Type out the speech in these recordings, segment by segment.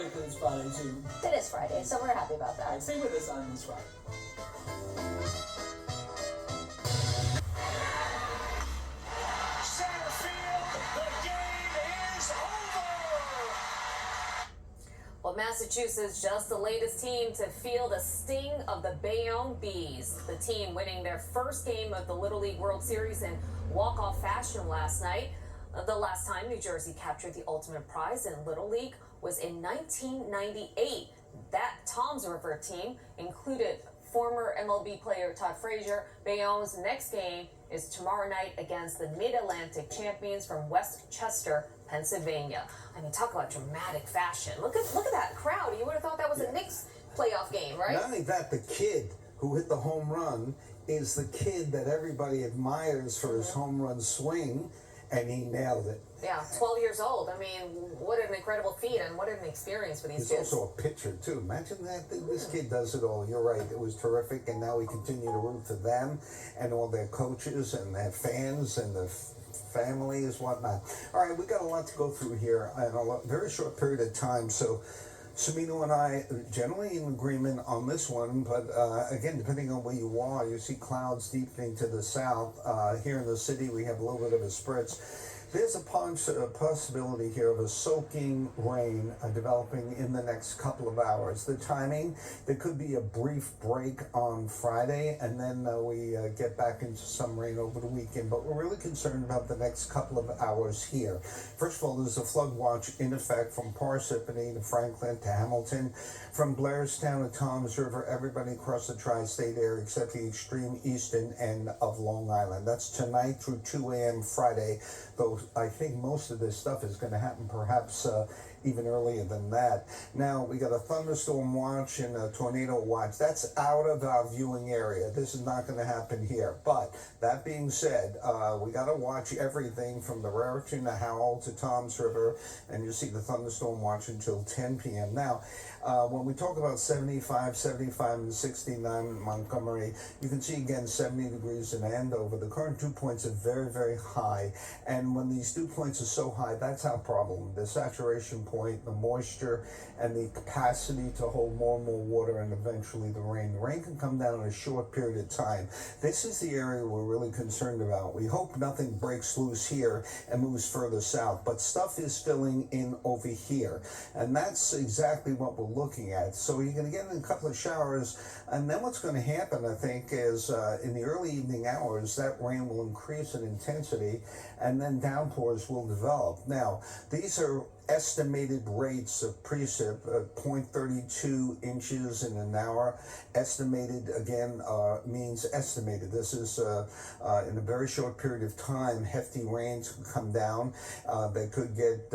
it because it's Friday too. It is Friday, so we're happy about that. Alright, stay with us on this Friday. Center field, the game is over! Well, Massachusetts, just the latest team to feel the sting of the Bayonne Bees. The team winning their first game of the Little League World Series in walk-off fashion last night. The last time New Jersey captured the ultimate prize in Little League was in 1998. That Toms River team included former MLB player Todd Frazier. Bayonne's next game is tomorrow night against the Mid-Atlantic champions from Westchester, Pennsylvania. I mean, talk about dramatic fashion. Look at that crowd. You would have thought that was a Knicks playoff game, right? Not only that, the kid who hit the home run is the kid that everybody admires for his home run swing, and he nailed it. Yeah, 12 years old. I mean, what an incredible feat and what an experience for these He's kids. also a pitcher, too. Imagine that. This kid does it all. You're right. It was terrific, and now we continue to root for them and all their coaches and their fans and the families, whatnot. All right, we got a lot to go through here in a very short period of time, so Samino and I generally in agreement on this one, but again, depending on where you are, you see clouds deepening to the south. Here in the city, we have a little bit of a spritz. There's a possibility here of a soaking rain developing in the next couple of hours. The timing, there could be a brief break on Friday, and then we get back into some rain over the weekend. But we're really concerned about the next couple of hours here. First of all, there's a flood watch in effect from Parsippany to Franklin to Hamilton, from Blairstown to Toms River, everybody across the tri-state area except the extreme eastern end of Long Island. That's tonight through 2 a.m. Friday, though I think most of this stuff is going to happen perhaps even earlier than that. Now, we got a thunderstorm watch and a tornado watch. That's out of our viewing area. This is not going to happen here. But that being said, we got to watch everything from the Raritan to Howell to Toms River, and you see the thunderstorm watch until 10 p.m. Now, when we talk about 75, and 69 in Montgomery, you can see again 70 degrees in Andover. The current dew points are very, very high. And when these dew points are so high, that's our problem. The saturation point, the moisture, and the capacity to hold more and more water, and eventually the rain. The rain can come down in a short period of time. This is the area we're really concerned about. We hope nothing breaks loose here and moves further south, but stuff is filling in over here. And that's exactly what we're looking at. So you're going to get in a couple of showers, and then what's going to happen, I think, is in the early evening hours, that rain will increase in intensity, and then downpours will develop. Now, these are estimated rates of precip, 0.32 inches in an hour. Estimated, again, means estimated. This is in a very short period of time, hefty rains can come down. They could get,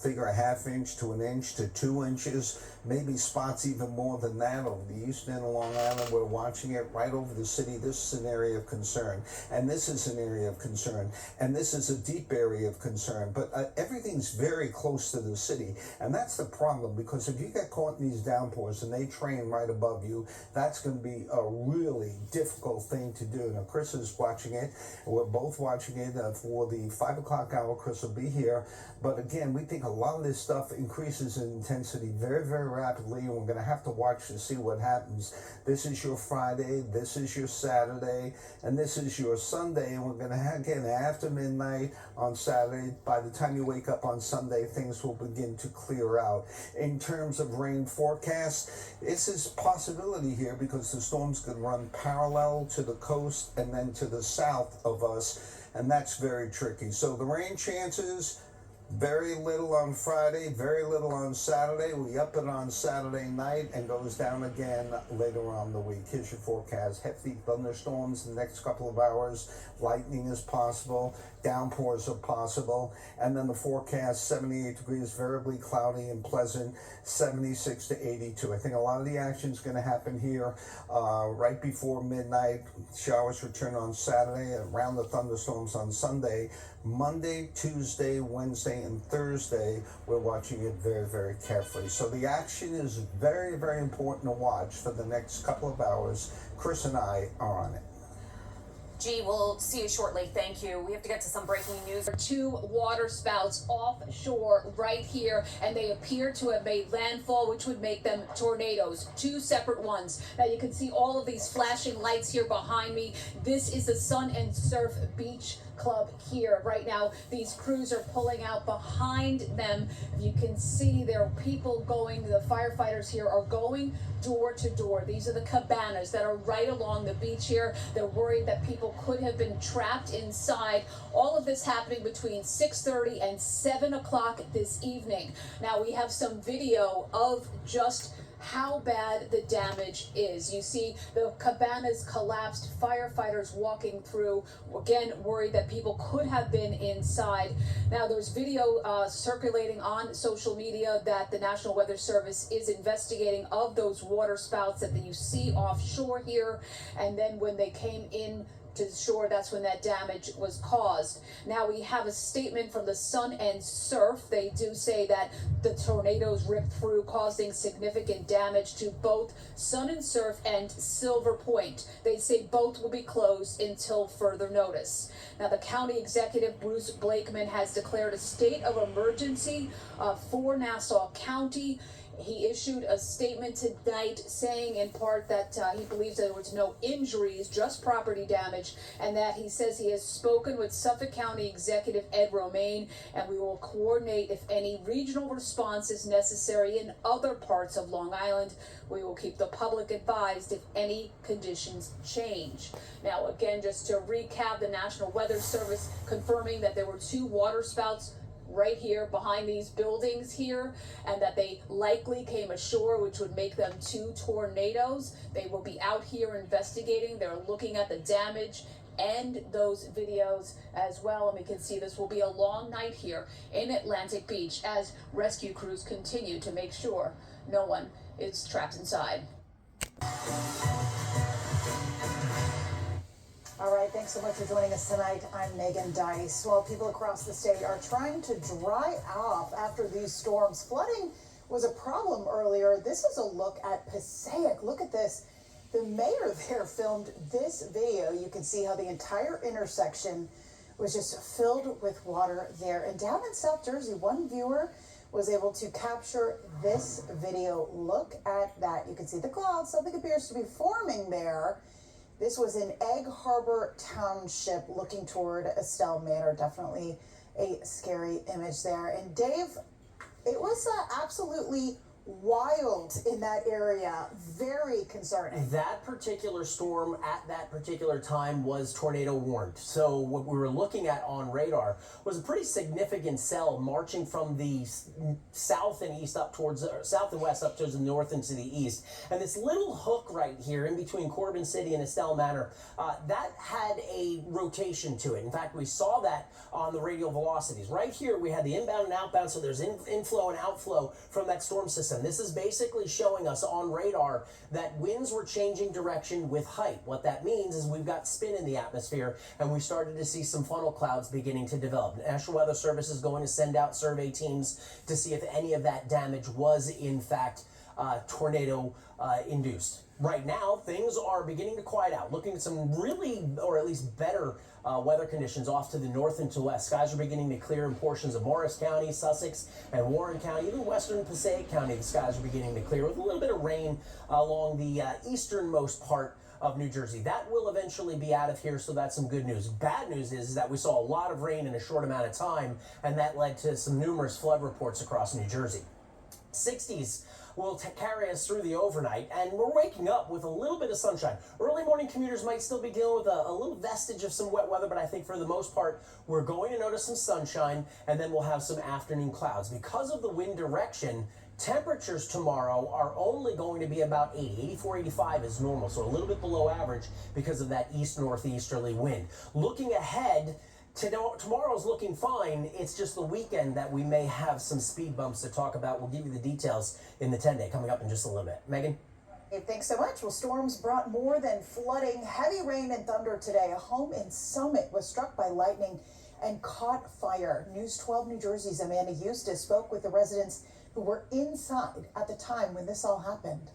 figure a half inch to an inch to 2 inches, maybe spots even more than that over the east end of Long Island. We're watching it right over the city. This is an area of concern, and this is an area of concern, and this is a deep area of concern, but everything's very close to the city, and that's the problem, because if you get caught in these downpours and they train right above you, that's going to be a really difficult thing to do. Now, Chris is watching it. We're both watching it for the 5 o'clock hour. Chris will be here, but again, we think a lot of this stuff increases in intensity very, very rapidly, and we're going to have to watch to see what happens. This is your Friday, this is your Saturday, and this is your Sunday, and we're going to again after midnight on Saturday. By the time you wake up on Sunday, things will begin to clear out. In terms of rain forecast, this is possibility here because the storms could run parallel to the coast and then to the south of us, and that's very tricky. So the rain chances, very little on Friday, very little on Saturday. We up it on Saturday night and goes down again later on the week. Here's your forecast. Hefty thunderstorms in the next couple of hours. Lightning is possible. Downpours are possible. And then the forecast, 78 degrees, variably cloudy and pleasant, 76 to 82. I think a lot of the action is going to happen here right before midnight. Showers return on Saturday, around the thunderstorms on Sunday. Monday, Tuesday, Wednesday, and Thursday, we're watching it very, very carefully. So the action is very, very important to watch for the next couple of hours. Chris and I are on it. G, we'll see you shortly. Thank you. We have to get to some breaking news. Two water spouts offshore right here, and they appear to have made landfall, which would make them tornadoes. Two separate ones. Now you can see all of these flashing lights here behind me. This is the Sun and Surf Beach Club here right now. These crews are pulling out behind them. You can see there are people going, the firefighters here are going door to door. These are the cabanas that are right along the beach here. They're worried that people could have been trapped inside. All of this happening between 6:30 and 7 o'clock this evening. Now we have some video of just how bad the damage is. You see the cabanas collapsed, firefighters walking through, again worried that people could have been inside. Now there's video circulating on social media that the National Weather Service is investigating of those water spouts that you see offshore here, and then when they came in to shore, that's when that damage was caused. Now we have a statement from the Sun and Surf. They do say that the tornadoes ripped through, causing significant damage to both Sun and Surf and Silver Point. They say both will be closed until further notice. Now the county executive, Bruce Blakeman, has declared a state of emergency for Nassau County. He issued a statement tonight saying in part that he believes there was no injuries, just property damage, and that he says he has spoken with Suffolk County Executive Ed Romaine, and we will coordinate if any regional response is necessary in other parts of Long Island. We will keep the public advised if any conditions change. Now, again, just to recap, the National Weather Service confirming that there were two water spouts right here behind these buildings here, and that they likely came ashore, which would make them two tornadoes. They will be out here investigating. They're looking at the damage and those videos as well, and we can see this will be a long night here in Atlantic Beach as rescue crews continue to make sure no one is trapped inside. All right, thanks so much for joining us tonight. I'm Megan Dice. Well, people across the state are trying to dry off after these storms. Flooding was a problem earlier. This is a look at Passaic. Look at this. The mayor there filmed this video. You can see how the entire intersection was just filled with water there. And down in South Jersey, one viewer was able to capture this video. Look at that. You can see the clouds. Something appears to be forming there. This was in Egg Harbor Township looking toward Estelle Manor. Definitely a scary image there. And Dave, it was absolutely wild in that area. Very concerning. That particular storm at that particular time was tornado warned. So what we were looking at on radar was a pretty significant cell marching from the south and east up towards south and west up towards the north and to the east. And this little hook right here in between Corbin City and Estelle Manor, that had a rotation to it. In fact, we saw that on the radial velocities. Right here, we had the inbound and outbound, so there's inflow and outflow from that storm system. This is basically showing us on radar that winds were changing direction with height. What that means is we've got spin in the atmosphere, and we started to see some funnel clouds beginning to develop. The National Weather Service is going to send out survey teams to see if any of that damage was in fact tornado induced. Right now, things are beginning to quiet out. Looking at some really, or at least better weather conditions off to the north and to west. Skies are beginning to clear in portions of Morris County, Sussex, and Warren County. Even western Passaic County, the skies are beginning to clear with a little bit of rain along the easternmost part of New Jersey. That will eventually be out of here, so that's some good news. Bad news is that we saw a lot of rain in a short amount of time, and that led to some numerous flood reports across New Jersey. 60s will carry us through the overnight, and we're waking up with a little bit of sunshine. Early morning commuters might still be dealing with a little vestige of some wet weather, but I think for the most part, we're going to notice some sunshine, and then we'll have some afternoon clouds. Because of the wind direction, temperatures tomorrow are only going to be about 84, 85 is normal, so a little bit below average because of that east-northeasterly wind. Looking ahead, tomorrow's looking fine. It's just the weekend that we may have some speed bumps to talk about. We'll give you the details in the 10-day coming up in just a little bit. Megan? Hey, thanks so much. Well, storms brought more than flooding. Heavy rain and thunder today. A home in Summit was struck by lightning and caught fire. News 12 New Jersey's Amanda Eustace spoke with the residents who were inside at the time when this all happened.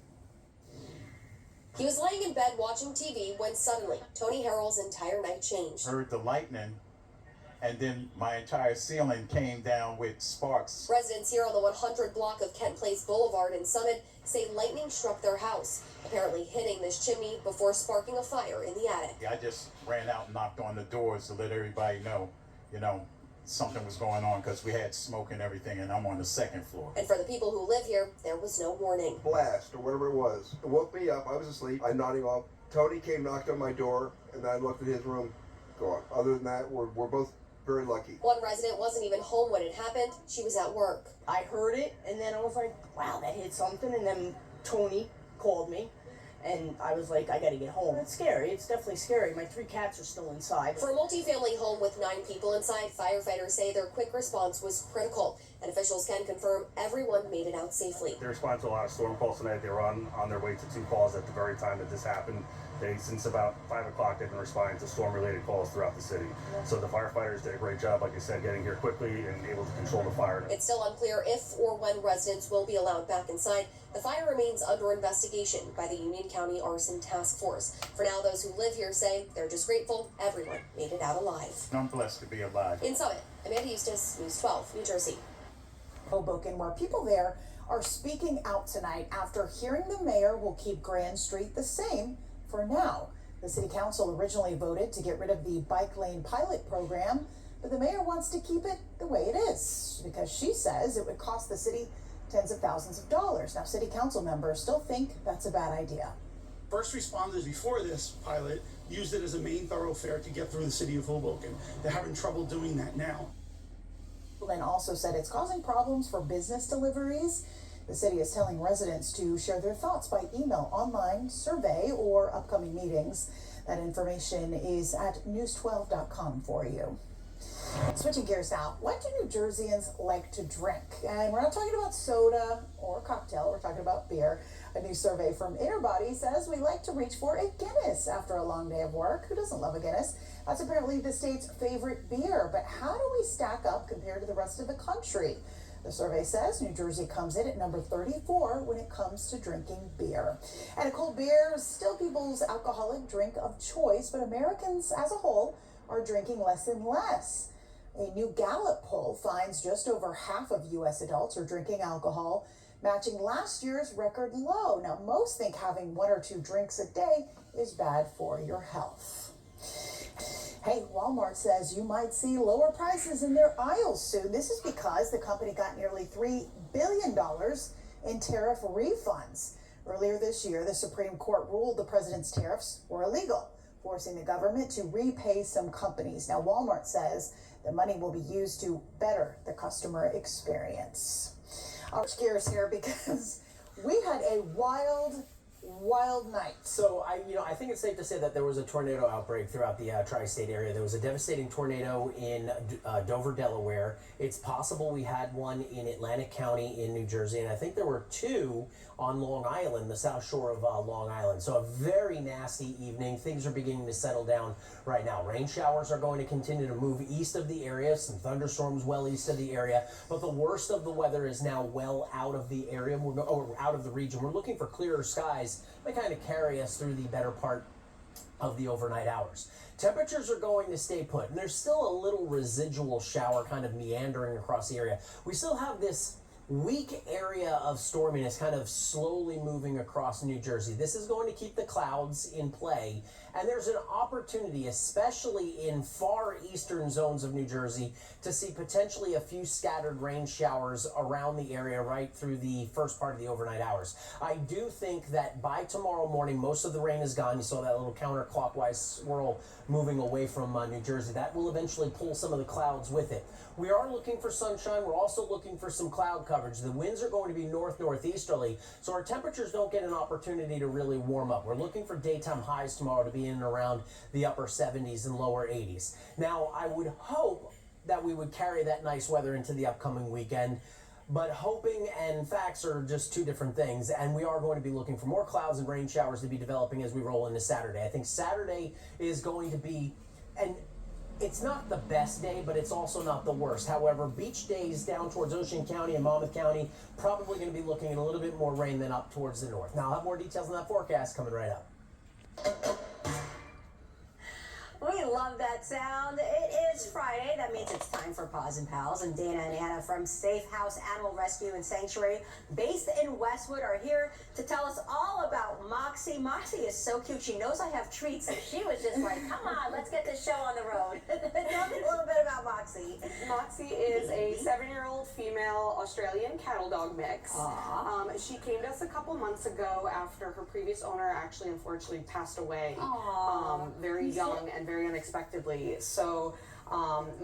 He was laying in bed watching TV when suddenly Tony Harrell's entire night changed. Heard the lightning, and then my entire ceiling came down with sparks. Residents here on the 100 block of Kent Place Boulevard in Summit say lightning struck their house, apparently hitting this chimney before sparking a fire in the attic. I just ran out and knocked on the doors to let everybody know, something was going on because we had smoke and everything, and I'm on the second floor. And for the people who live here, there was no warning. Blast or whatever it was. It woke me up. I was asleep. I'm nodding off. Tony came, knocked on my door, and I looked at his room. Gone. Other than that, we're both very lucky. One resident wasn't even home when it happened. She was at work. I heard it, and then I was like, wow, that hit something. And then Tony called me, and I was like, I gotta get home. It's scary. It's definitely scary. My 3 cats are still inside. For a multi-family home with 9 people inside, firefighters say their quick response was critical, and officials can confirm everyone made it out safely. They responded to a lot of storm calls tonight. They were on their way to 2 calls at the very time that this happened. Since about 5 o'clock, they've been responding to storm-related calls throughout the city. So the firefighters did a great job, like you said, getting here quickly and able to control the fire. It's still unclear if or when residents will be allowed back inside. The fire remains under investigation by the Union County Arson Task Force. For now, those who live here say they're just grateful everyone made it out alive. I'm blessed to be alive. In Summit, Amanda Eustace, News 12, New Jersey. Hoboken, where people there are speaking out tonight after hearing the mayor will keep Grand Street the same for now. The city council originally voted to get rid of the bike lane pilot program, but the mayor wants to keep it the way it is because she says it would cost the city tens of thousands of dollars. Now, city council members still think that's a bad idea. First responders before this pilot used it as a main thoroughfare to get through the city of Hoboken. They're having trouble doing that now. Lynn also said it's causing problems for business deliveries. The city is telling residents to share their thoughts by email, online, survey, or upcoming meetings. That information is at news12.com for you. Switching gears now, what do New Jerseyans like to drink? And we're not talking about soda or cocktail, we're talking about beer. A new survey from Interbody says we like to reach for a Guinness after a long day of work. Who doesn't love a Guinness? That's apparently the state's favorite beer, but how do we stack up compared to the rest of the country? The survey says New Jersey comes in at number 34 when it comes to drinking beer. And a cold beer is still people's alcoholic drink of choice, but Americans as a whole are drinking less and less. A new Gallup poll finds just over half of U.S. adults are drinking alcohol, matching last year's record low. Now, most think having 1 or 2 drinks a day is bad for your health. Hey, Walmart says you might see lower prices in their aisles soon. This is because the company got nearly $3 billion in tariff refunds. Earlier this year, the Supreme Court ruled the president's tariffs were illegal, forcing the government to repay some companies. Now, Walmart says the money will be used to better the customer experience. I'll switch gears here because we had a wild night. So I think it's safe to say that there was a tornado outbreak throughout the tri-state area. There was a devastating tornado in Dover, Delaware. It's possible we had one in Atlantic County in New Jersey, and I think there were 2 on Long Island, the south shore of Long Island. So a very nasty evening. Things are beginning to settle down right now. Rain showers are going to continue to move east of the area, some thunderstorms well east of the area, but the worst of the weather is now well out of the area, or out of the region. We're looking for clearer skies that kind of carry us through the better part of the overnight hours. Temperatures are going to stay put, and there's still a little residual shower kind of meandering across the area. We still have this weak area of storminess kind of slowly moving across New Jersey. This is going to keep the clouds in play, and there's an opportunity, especially in far eastern zones of New Jersey, to see potentially a few scattered rain showers around the area right through the first part of the overnight hours. I do think that by tomorrow morning, most of the rain is gone. You saw that little counterclockwise swirl moving away from New Jersey. That will eventually pull some of the clouds with it. We are looking for sunshine. We're also looking for some cloud coverage. The winds are going to be northeasterly, so our temperatures don't get an opportunity to really warm up. We're looking for daytime highs tomorrow to be in and around the upper 70s and lower 80s. Now, I would hope that we would carry that nice weather into the upcoming weekend, but hoping and facts are just 2 different things, and we are going to be looking for more clouds and rain showers to be developing as we roll into Saturday. I think Saturday is going to be, and It's not the best day, but it's also not the worst. However, beach days down towards Ocean County and Monmouth County probably going to be looking at a little bit more rain than up towards the north. Now, I'll have more details on that forecast coming right up. We love that sound. It is Friday. That means it's time for Paws and Pals. And Dana and Anna from Safe House Animal Rescue and Sanctuary, based in Westwood, are here to tell us all about Moxie. Moxie is so cute. She knows I have treats. And she was just like, come on, let's get this show on the road. Tell me a little bit about Moxie. Moxie is a 7-year-old female Australian cattle dog mix. She came to us a couple months ago after her previous owner actually unfortunately passed away very young and very unexpectedly. So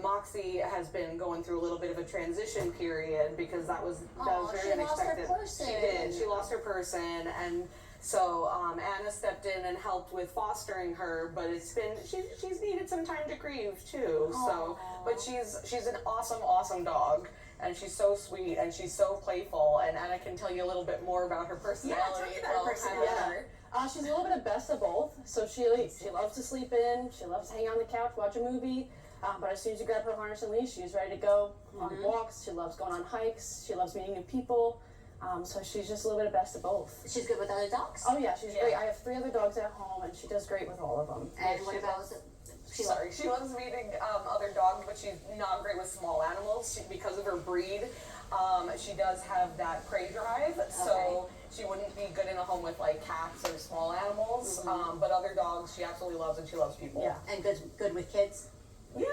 Moxie has been going through a little bit of a transition period because that was very unexpected. Lost her person. She did. She lost her person, and so Anna stepped in and helped with fostering her. But it's been she's needed some time to grieve too. So, but she's an awesome dog. And she's so sweet and she's so playful, and Anna can tell you a little bit more about her personality. Yeah, tell me about her personality. She's a little bit of best of both. So she loves to sleep in, she loves to hang on the couch, watch a movie. But as soon as you grab her harness and leash, she's ready to go on walks. She loves going on hikes. She loves meeting new people. So she's just a little bit of best of both. She's good with other dogs? Oh yeah, she's great. I have 3 other dogs at home, and she does great with all of them. And what about... She loves meeting other dogs, but she's not great with small animals because of her breed. She does have that prey drive, so she wouldn't be good in a home with like cats or small animals. But other dogs she absolutely loves, and she loves people. Yeah, and good with kids? Yeah,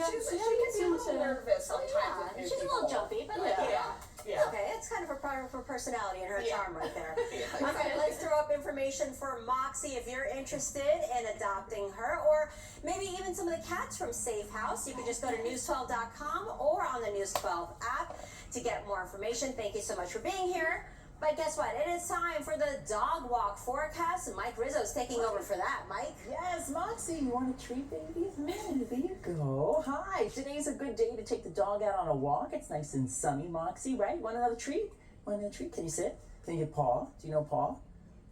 she can be a little nervous sometimes. With She's a little jumpy, but yeah. Okay, it's kind of a part of her personality and her charm right there. Exactly. Okay, let's throw up information for Moxie if you're interested in adopting her, or maybe even some of the cats from Safe House. You can just go to news12.com or on the News 12 app to get more information. Thank you so much for being here. But guess what? It is time for the dog walk forecast, and Mike Rizzo's taking over for that. Mike? Yes, Moxie, you want a treat, baby? There you go. Hi, today's a good day to take the dog out on a walk. It's nice and sunny, Moxie, right? Want another treat? Want another treat? Can you sit? Can you get Paw? Do you know Paw?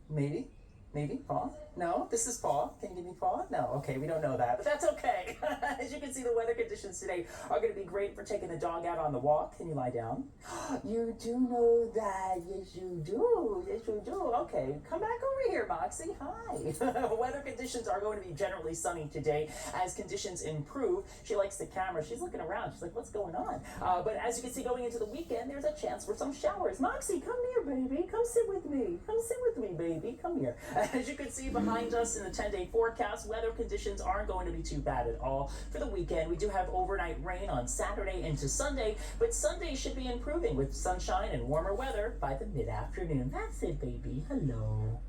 Maybe? Paw? No? This is Paw. Can you give me Paw? No. Okay, we don't know that, but that's okay. As you can see, the weather conditions today are going to be great for taking the dog out on the walk. Can you lie down? You do know that. Yes, you do. Yes, you do. Okay, come back over here, Moxie. Hi. Weather conditions are going to be generally sunny today. As conditions improve, she likes the camera. She's looking around. She's like, what's going on? But as you can see, going into the weekend, there's a chance for some showers. Moxie, come here, baby. Come sit with me. Come sit with me, baby. Come here. As you can see behind us in the 10-day forecast, weather conditions aren't going to be too bad at all. For the weekend, we do have overnight rain on Saturday into Sunday, but Sunday should be improving with sunshine and warmer weather by the mid-afternoon. That's it, baby. Hello.